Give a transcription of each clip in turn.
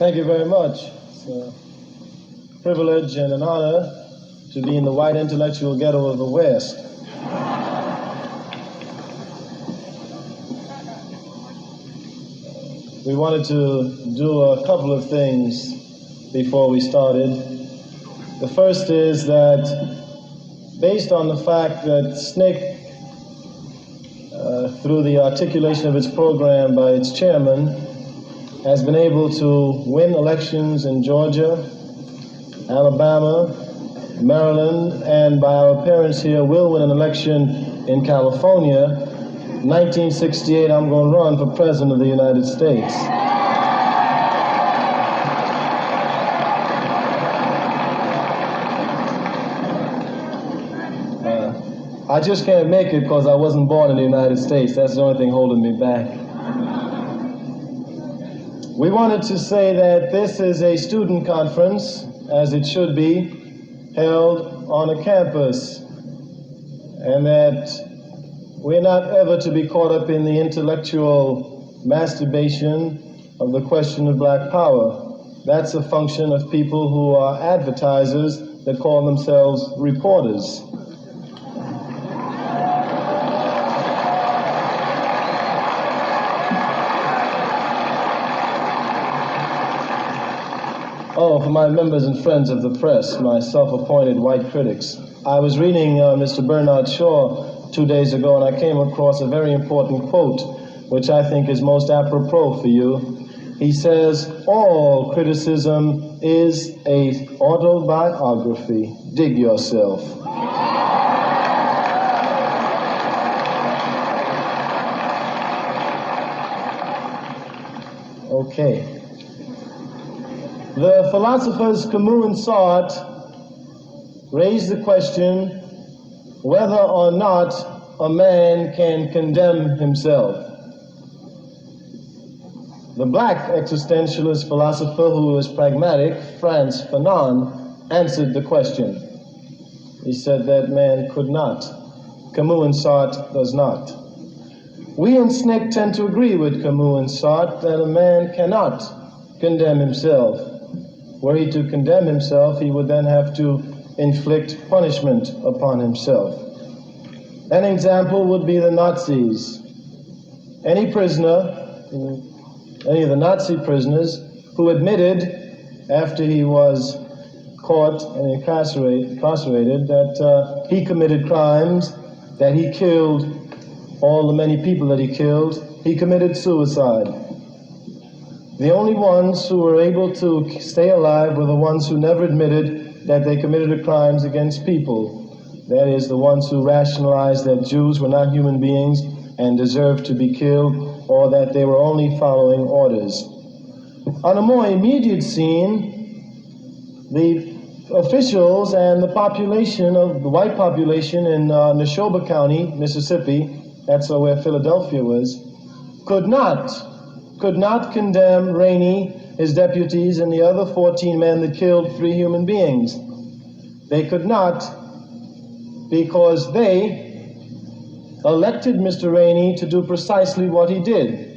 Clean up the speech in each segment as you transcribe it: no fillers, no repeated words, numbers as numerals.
Thank you very much. It's a privilege and an honor to be in the white intellectual ghetto of the West. We wanted to do a couple of things before we started. The first is that based on the fact that SNCC, through the articulation of its program by its chairman, has been able to win elections in Georgia, Alabama, Maryland, and by our appearance here will win an election in California. 1968, I'm going to run for President of the United States. I just can't make it because I wasn't born in the United States. That's the only thing holding me back. We wanted to say that this is a student conference, as it should be, held on a campus, and that we're not ever to be caught up in the intellectual masturbation of the question of black power. That's a function of people who are advertisers that call themselves reporters. Oh, for my members and friends of the press, my self-appointed white critics. I was reading Mr. Bernard Shaw 2 days ago, and I came across a very important quote, which I think is most apropos for you. He says, "All criticism is an autobiography. Dig yourself." Okay. The philosophers Camus and Sartre raised the question whether or not a man can condemn himself. The black existentialist philosopher who was pragmatic, Frantz Fanon, answered the question. He said that man could not. Camus and Sartre does not. We in SNCC tend to agree with Camus and Sartre that a man cannot condemn himself. Were he to condemn himself, he would then have to inflict punishment upon himself. An example would be the Nazis. Any prisoner, any of the Nazi prisoners who admitted after he was caught and incarcerated that he committed crimes, that he killed all the many people that he killed, he committed suicide. The only ones who were able to stay alive were the ones who never admitted that they committed crimes against people. That is, the ones who rationalized that Jews were not human beings and deserved to be killed, or that they were only following orders. On a more immediate scene, the officials and the population of the white population in Neshoba County, Mississippi, that's where Philadelphia was, could not condemn Rainey, his deputies, and the other 14 men that killed 3 human beings. They could not, because they elected Mr. Rainey to do precisely what he did,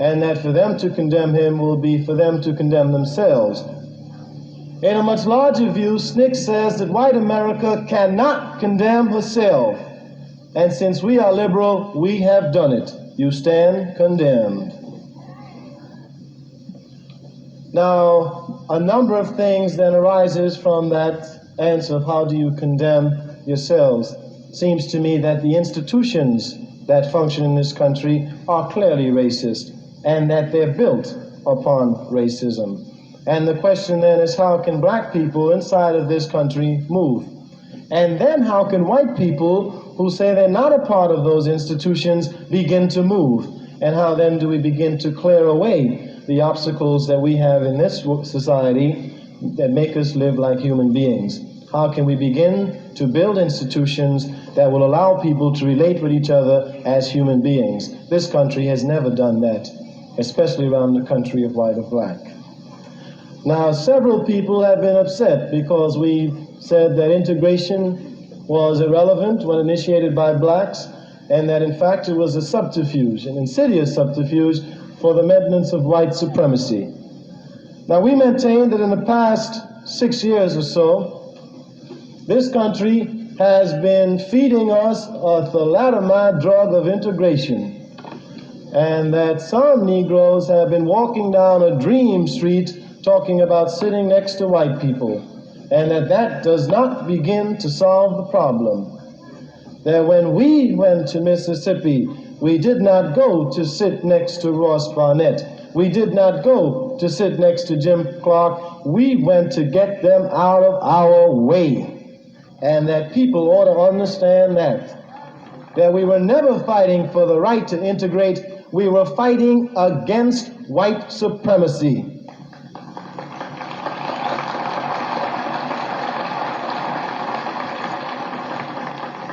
and that for them to condemn him will be for them to condemn themselves. In a much larger view, SNCC says that white America cannot condemn herself, and since we are liberal, we have done it. You stand condemned. Now, a number of things then arises from that answer of how do you condemn yourselves. Seems to me that the institutions that function in this country are clearly racist, and that they're built upon racism. And the question then is, how can black people inside of this country move? And then how can white people who say they're not a part of those institutions begin to move? And how then do we begin to clear away the obstacles that we have in this society that make us live like human beings? How can we begin to build institutions that will allow people to relate with each other as human beings? This country has never done that, especially around the country of white or black. Now, several people have been upset because we said that integration was irrelevant when initiated by blacks, and that in fact it was a subterfuge, an insidious subterfuge for the maintenance of white supremacy. Now, we maintain that in the past 6 years or so, this country has been feeding us a thalidomide drug of integration, and that some Negroes have been walking down a dream street talking about sitting next to white people, and that does not begin to solve the problem. That when we went to Mississippi, we did not go to sit next to Ross Barnett. We did not go to sit next to Jim Clark. We went to get them out of our way. And that people ought to understand that we were never fighting for the right to integrate. We were fighting against white supremacy.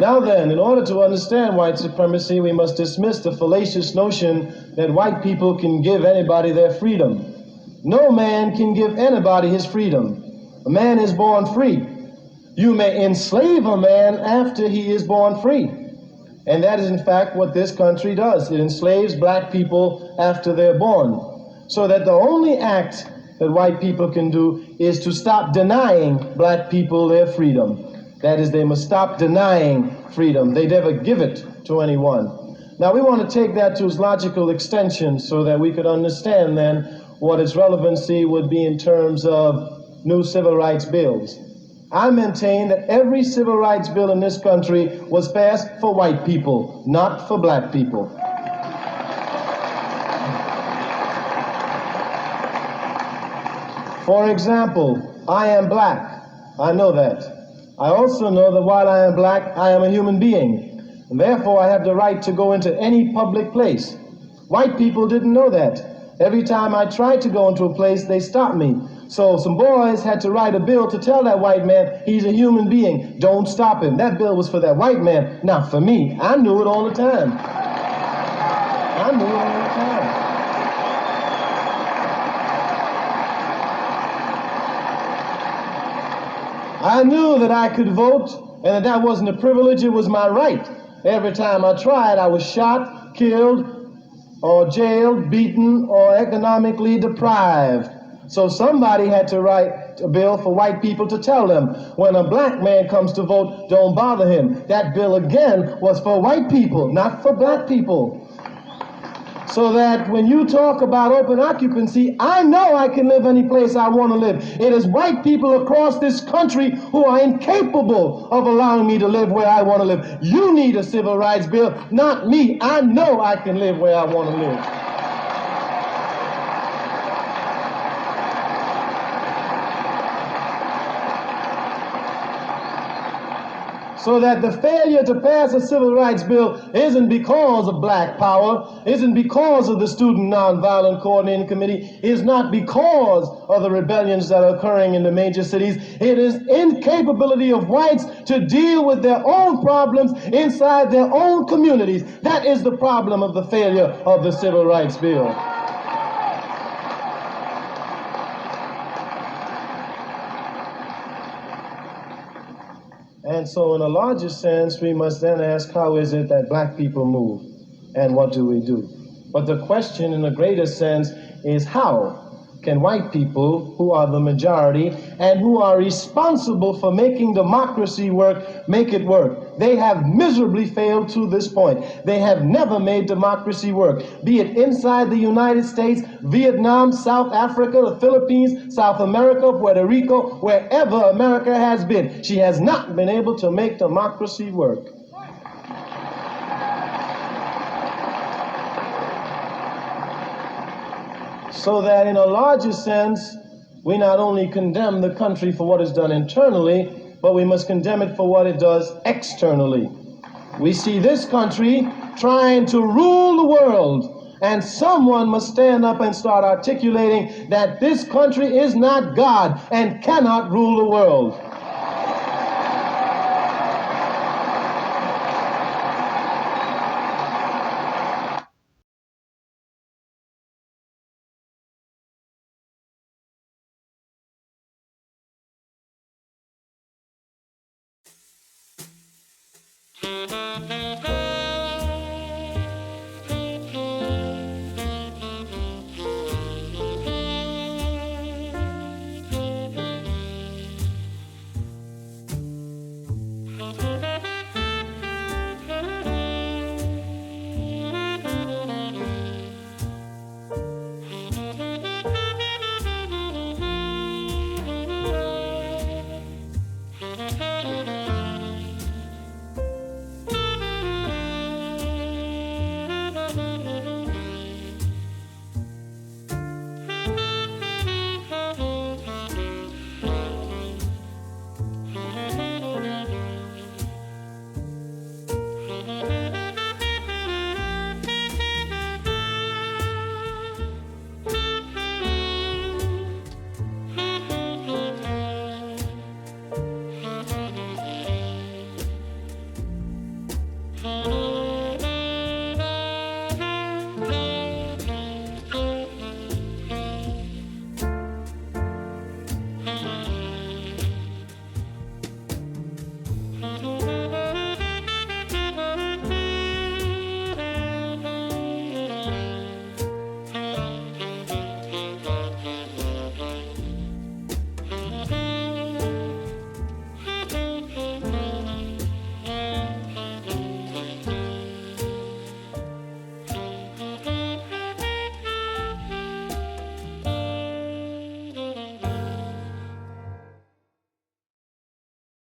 Now then, in order to understand white supremacy, we must dismiss the fallacious notion that white people can give anybody their freedom. No man can give anybody his freedom. A man is born free. You may enslave a man after he is born free. And that is in fact what this country does. It enslaves black people after they're born. So that the only act that white people can do is to stop denying black people their freedom. That is, they must stop denying freedom. They never give it to anyone. Now, we want to take that to its logical extension so that we could understand then what its relevancy would be in terms of new civil rights bills. I maintain that every civil rights bill in this country was passed for white people, not for black people. For example, I am black. I know that. I also know that while I am black, I am a human being, and therefore I have the right to go into any public place. White people didn't know that. Every time I tried to go into a place, they stopped me. So some boys had to write a bill to tell that white man he's a human being. Don't stop him. That bill was for that white man, not for me. I knew it all the time. I knew it all the time. I knew that I could vote and that wasn't a privilege, it was my right. Every time I tried, I was shot, killed, or jailed, beaten, or economically deprived. So somebody had to write a bill for white people to tell them, when a black man comes to vote, don't bother him. That bill again was for white people, not for black people. So that when you talk about open occupancy, I know I can live any place I want to live. It is white people across this country who are incapable of allowing me to live where I want to live. You need a civil rights bill, not me. I know I can live where I want to live. So that the failure to pass a civil rights bill isn't because of black power, isn't because of the Student Nonviolent Coordinating Committee, is not because of the rebellions that are occurring in the major cities. It is incapability of whites to deal with their own problems inside their own communities. That is the problem of the failure of the civil rights bill. And so in a larger sense, we must then ask, how is it that black people move? And what do we do? But the question in a greater sense is, how can white people, who are the majority and who are responsible for making democracy work, make it work? They have miserably failed to this point. They have never made democracy work, be it inside the United States, Vietnam, South Africa, the Philippines, South America, Puerto Rico, wherever America has been. She has not been able to make democracy work. So that in a larger sense, we not only condemn the country for what is done internally, but we must condemn it for what it does externally. We see this country trying to rule the world, and someone must stand up and start articulating that this country is not God and cannot rule the world.